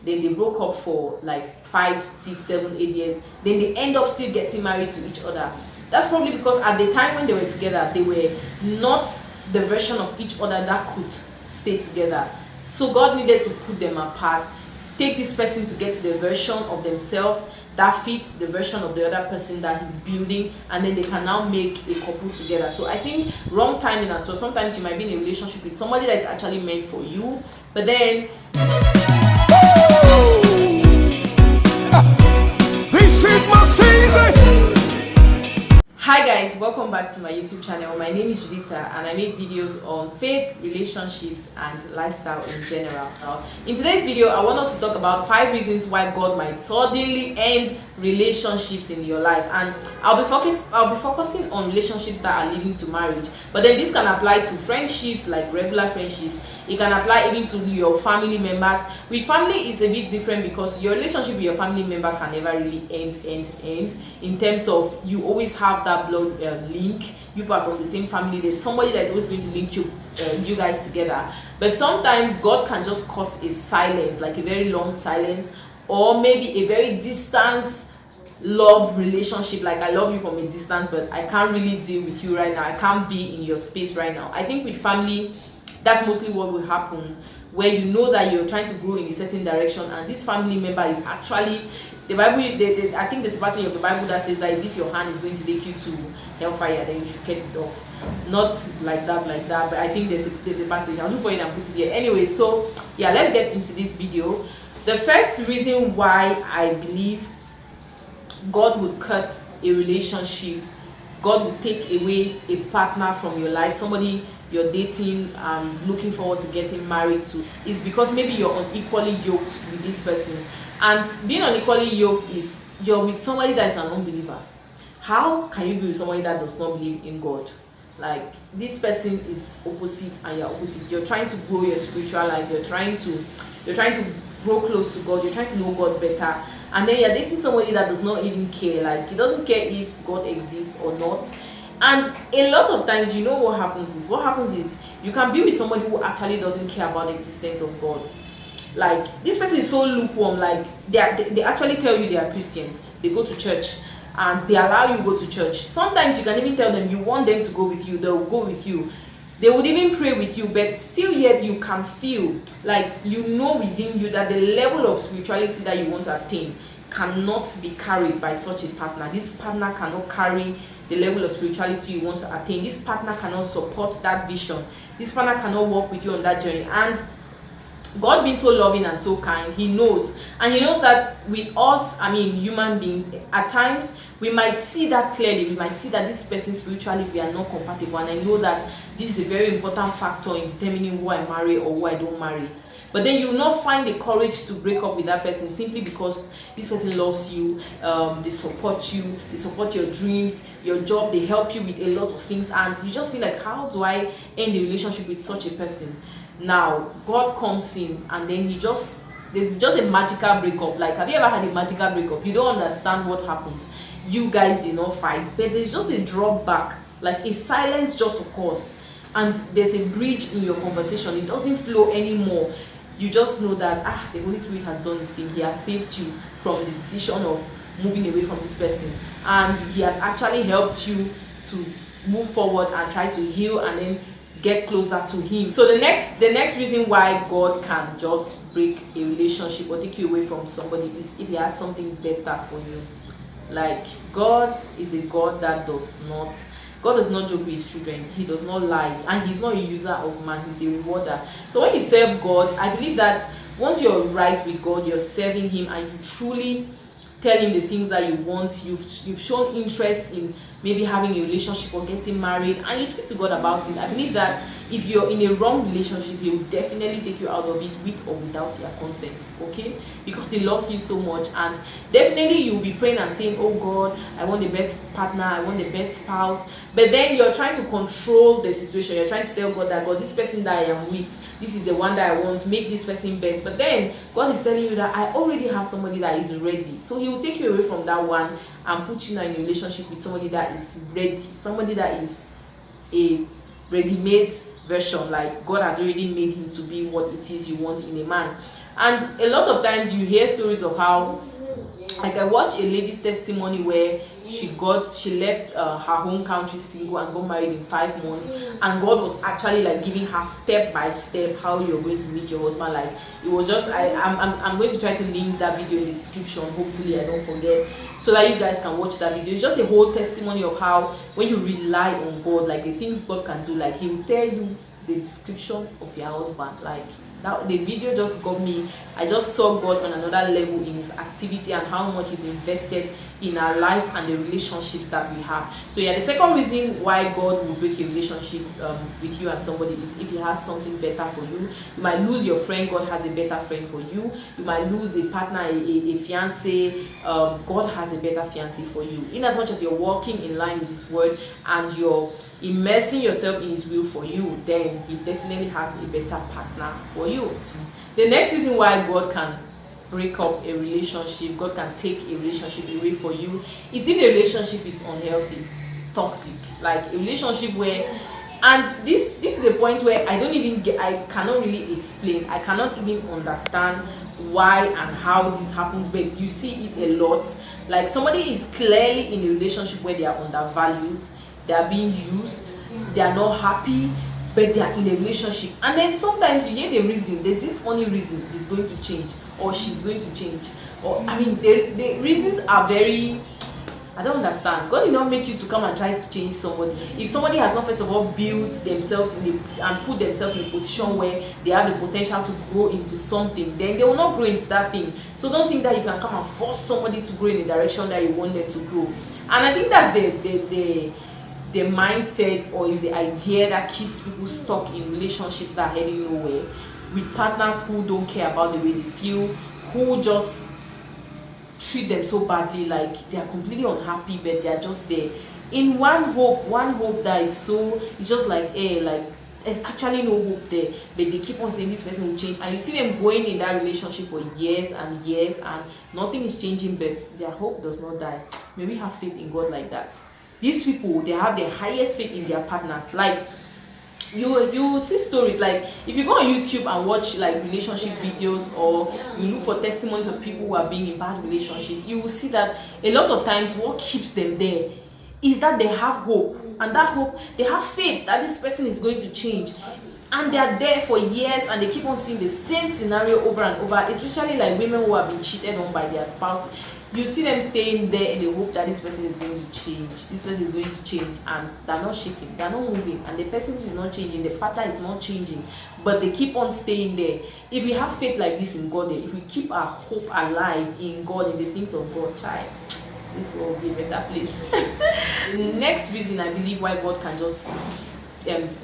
then they broke up for like 5, 6, 7, 8 years, then they end up still getting married to each other. That's probably because at the time when they were together, they were not the version of each other that could stay together. So God needed to put them apart, take this person to get to the version of themselves that fits the version of the other person that he's building, and then they can now make a couple together. So I think wrong timing as well. Sometimes you might be in a relationship with somebody that is actually meant for you, but then this is my season. Hi guys, welcome back to my YouTube channel. My name is Judita and I make videos on faith, relationships and lifestyle in general. In today's video, I want us to talk about 5 reasons why God might suddenly end relationships in your life, and I'll be focusing on relationships that are leading to marriage, but then this can apply to friendships, like regular friendships. It can apply even to your family members. With family is a bit different because your relationship with your family member can never really end in terms of you always have that blood link. You are from the same family. There's somebody that's always going to link you guys together. But sometimes God can just cause a silence, like a very long silence, or maybe a very distant love relationship, like I love you from a distance, but I can't really deal with you right now. I can't be in your space right now. I think with family, that's mostly what will happen, where you know that you're trying to grow in a certain direction, and this family member is actually the Bible. I think there's a passage of the Bible that says that if this your hand is going to take you to hellfire, then you should cut it off. Not like that, but I think there's a passage. I'll look for it and put it here. Anyway, so yeah, let's get into this video. The first reason why I believe God would cut a relationship, God would take away a partner from your life, somebody you're dating and looking forward to getting married to, is because maybe you're unequally yoked with this person. And being unequally yoked is you're with somebody that is an unbeliever. How can you be with somebody that does not believe in God? Like, this person is opposite and you're opposite. You're trying to grow your spiritual life, you're trying to grow close to God, you're trying to know God better, and then you're dating somebody that does not even care. Like, he doesn't care if God exists or not. And a lot of times, you know what happens is you can be with somebody who actually doesn't care about the existence of God. Like, this person is so lukewarm. Like, they actually tell you they are Christians, they go to church, and they allow you to go to church. Sometimes you can even tell them you want them to go with you, they'll go with you. They would even pray with you, but still yet you can feel like, you know within you that the level of spirituality that you want to attain cannot be carried by such a partner. This partner cannot carry the level of spirituality you want to attain. This partner cannot support that vision. This partner cannot walk with you on that journey. And God being so loving and so kind, he knows. And he knows that with us, human beings, at times we might see that clearly. We might see that this person spiritually, we are not compatible. And I know that this is a very important factor in determining who I marry or who I don't marry. But then you will not find the courage to break up with that person simply because this person loves you, they support your dreams, your job, they help you with a lot of things, and you just feel like, how do I end a relationship with such a person? Now, God comes in and then there's just a magical breakup. Like, have you ever had a magical breakup? You don't understand what happened. You guys did not fight, but there's just a drop back, like a silence just occurs, and there's a bridge in your conversation. It doesn't flow anymore. You just know that the Holy Spirit has done this thing. He has saved you from the decision of moving away from this person, and he has actually helped you to move forward and try to heal and then get closer to him. So the next reason why God can just break a relationship or take you away from somebody is if he has something better for you. Like, God is a God that does not joke with his children. He does not lie, and he's not a user of man, he's a rewarder. So when you serve God, I believe that once you're right with God, you're serving him, and you truly tell him the things that you want, you've shown interest in maybe having a relationship or getting married, and you speak to God about it, I believe that if you're in a wrong relationship, he will definitely take you out of it with or without your consent, okay? Because he loves you so much, and definitely you'll be praying and saying, oh God, I want the best partner, I want the best spouse, but then you're trying to control the situation. You're trying to tell God that, God, this person that I am with, this is the one that I want, make this person best. But then God is telling you that I already have somebody that is ready. So he will take you away from that one and put you now in a relationship with somebody that is ready, somebody that is a ready-made version. Like God has already made him to be what it is you want in a man. And a lot of times you hear stories of how, like I watched a lady's testimony where she left her home country single and got married in 5 months, and God was actually like giving her step by step how you're going to meet your husband. Like it was just I'm going to try to link that video in the description, hopefully I don't forget, so that you guys can watch that video. It's just a whole testimony of how when you rely on God, like the things God can do, like he will tell you the description of your husband. Like that, the video just got me. I just saw God on another level in his activity and how much he's invested in our lives and the relationships that we have. So yeah, the second reason why God will break a relationship with you and somebody is if he has something better for you. You might lose your friend, God has a better friend for you. You might lose a partner, a fiance, God has a better fiance for you. In as much as you're walking in line with his word and you're immersing yourself in his will for you, then he definitely has a better partner for you. The next reason why God can break up a relationship, God can take a relationship away for you, is if the relationship is unhealthy, toxic, like a relationship where, and this is a point where I cannot really explain, I cannot even understand why and how this happens, but you see it a lot. Like somebody is clearly in a relationship where they are undervalued, they are being used, they are not happy, but they are in a relationship, and then sometimes you hear the reason, there's this funny reason, he's going to change or she's going to change, or I mean the reasons are very, I don't understand. God did not make you to come and try to change somebody. If somebody has not first of all built themselves and put themselves in a position where they have the potential to grow into something, then they will not grow into that thing. So don't think that you can come and force somebody to grow in the direction that you want them to grow. And I think that's the mindset, or is the idea that keeps people stuck in relationships that are heading nowhere, with partners who don't care about the way they feel, who just treat them so badly, like they are completely unhappy, but they are just there in one hope that is so, it's just like like there's actually no hope there, but they keep on saying this person will change, and you see them going in that relationship for years and years and nothing is changing, but their hope does not die. May we have faith in God like that. These people, they have the highest faith in their partners. Like you see stories, like if you go on YouTube and watch like relationship videos, or you look for testimonies of people who are being in bad relationships, you will see that a lot of times what keeps them there is that they have hope, and that hope, they have faith that this person is going to change, and they are there for years and they keep on seeing the same scenario over and over, especially like women who have been cheated on by their spouse. You see them staying there in the hope that this person is going to change, this person is going to change, and they're not shaking, they're not moving, and the person is not changing, the partner is not changing, but they keep on staying there. If we have faith like this in God, if we keep our hope alive in God, in the things of God, child, this world will be a better place. The next reason I believe why God can just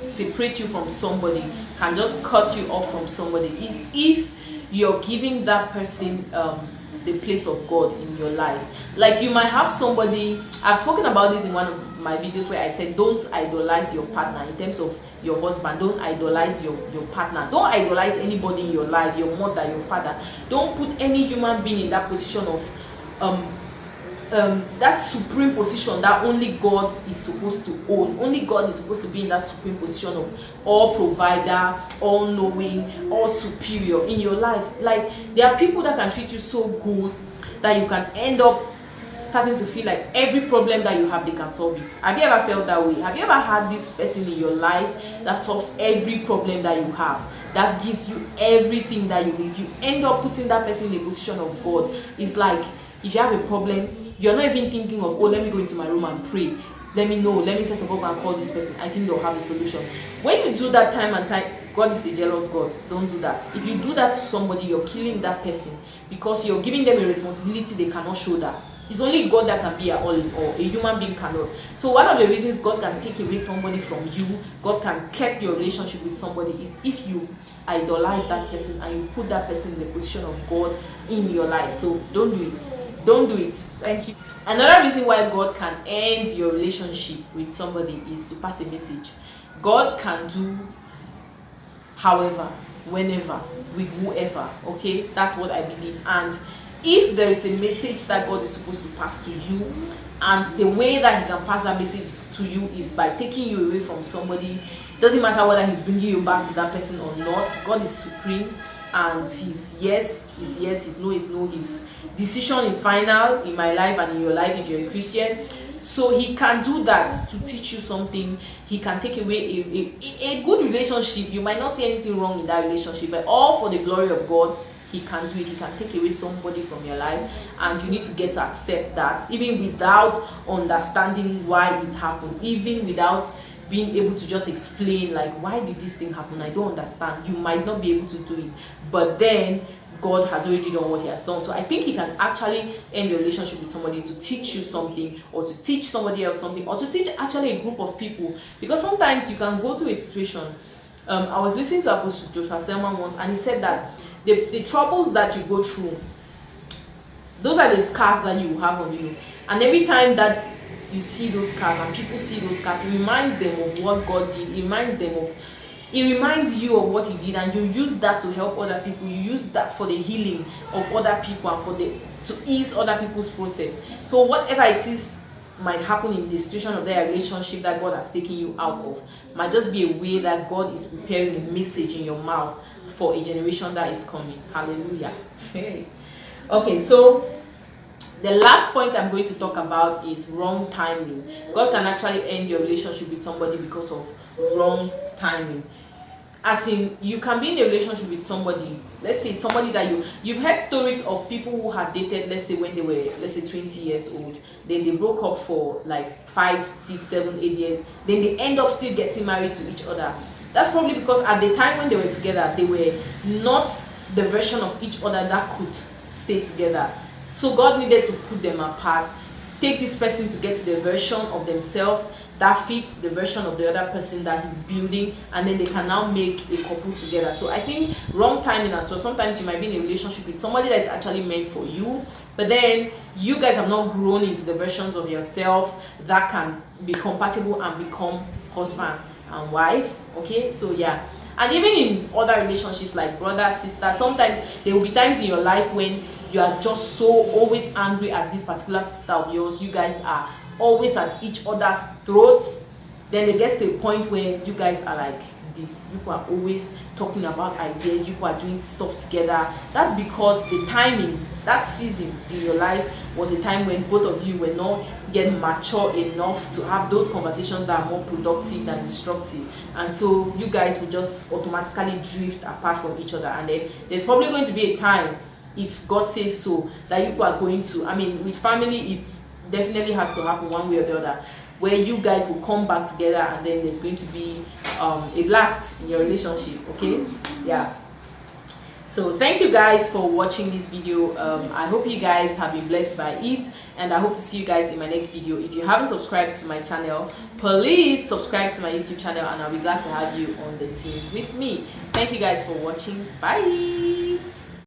separate you from somebody, can just cut you off from somebody, is if you're giving that person the place of God in your life. Like you might have somebody, I've spoken about this in one of my videos where I said don't idolize your partner. In terms of your husband, don't idolize your partner. Don't idolize anybody in your life, your mother, your father. Don't put any human being in that position of that supreme position that only God is supposed to own. Only God is supposed to be in that supreme position of all provider, all knowing, all superior in your life. Like there are people that can treat you so good that you can end up starting to feel like every problem that you have, they can solve it. Have you ever felt that way? Have you ever had this person in your life that solves every problem that you have, that gives you everything that you need? You end up putting that person in the position of God. It's like if you have a problem, you're not even thinking of, oh, let me go into my room and pray. Let me first of all go and call this person. I think they'll have a solution. When you do that time and time, God is a jealous God. Don't do that. If you do that to somebody, you're killing that person, because you're giving them a responsibility they cannot shoulder. It's only God that can be a all in all. A human being cannot. So one of the reasons God can take away somebody from you, God can keep your relationship with somebody, is if you idolize that person and you put that person in the position of God in your life. So don't do it. Don't do it. Thank you. Another reason why God can end your relationship with somebody is to pass a message. God can do however, whenever, with whoever. Okay, that's what I believe. And if there is a message that God is supposed to pass to you, and the way that He can pass that message to you is by taking you away from somebody, Doesn't matter whether he's bringing you back to that person or not. God is supreme, and his yes is yes, his no is no. His decision is final in my life and in your life if you're a Christian. So he can do that to teach you something. He can take away a good relationship. You might not see anything wrong in that relationship, but all for the glory of God. He can do it. He can take away somebody from your life, and you need to get to accept that, even without understanding why it happened, even without being able to just explain, like, why did this thing happen? I don't understand. You might not be able to do it, but then God has already done what he has done. So I think he can actually end your relationship with somebody to teach you something, or to teach somebody else something, or to teach actually a group of people. Because sometimes you can go through a situation. I was listening to Apostle Joshua Selman once, and he said that the troubles that you go through, those are the scars that you have on you. And every time that you see those scars and people see those scars, it reminds them of what God did. It reminds you of what he did, and you use that to help other people. You use that for the healing of other people and to ease other people's process. So whatever it is might happen in the situation of their relationship that God has taken you out of, might just be a way that God is preparing a message in your mouth for a generation that is coming. Hallelujah. Okay, so the last point I'm going to talk about is wrong timing. God can actually end your relationship with somebody because of wrong timing. As in, you can be in a relationship with somebody, let's say somebody that you've heard stories of people who have dated, let's say when they were, let's say 20 years old, then they broke up for like 5, 6, 7, 8 years, then they end up still getting married to each other. That's probably because at the time when they were together, they were not the version of each other that could stay together. So God needed to put them apart, take this person to get to the version of themselves that fits the version of the other person that he's building, and then they can now make a couple together. So I think wrong timing as well. Sometimes you might be in a relationship with somebody that's actually meant for you, but then you guys have not grown into the versions of yourself that can be compatible and become husband and wife. Okay, so yeah. And even in other relationships like brother, sister, sometimes there will be times in your life when you are just so always angry at this particular sister of yours. You guys are always at each other's throats. Then it gets to a point where you guys are like this. People are always talking about ideas. People are doing stuff together. That's because the timing, that season in your life was a time when both of you were not yet mature enough to have those conversations that are more productive than destructive. And so you guys will just automatically drift apart from each other. And then there's probably going to be a time, if God says so, that you are going to, I mean, with family, it's definitely has to happen one way or the other, where you guys will come back together, and then there's going to be a blast in your relationship. Okay, yeah. So thank you guys for watching this video. I hope you guys have been blessed by it, and I hope to see you guys in my next video. If you haven't subscribed to my channel, please subscribe to my YouTube channel, and I'll be glad to have you on the team with me. Thank you guys for watching. Bye.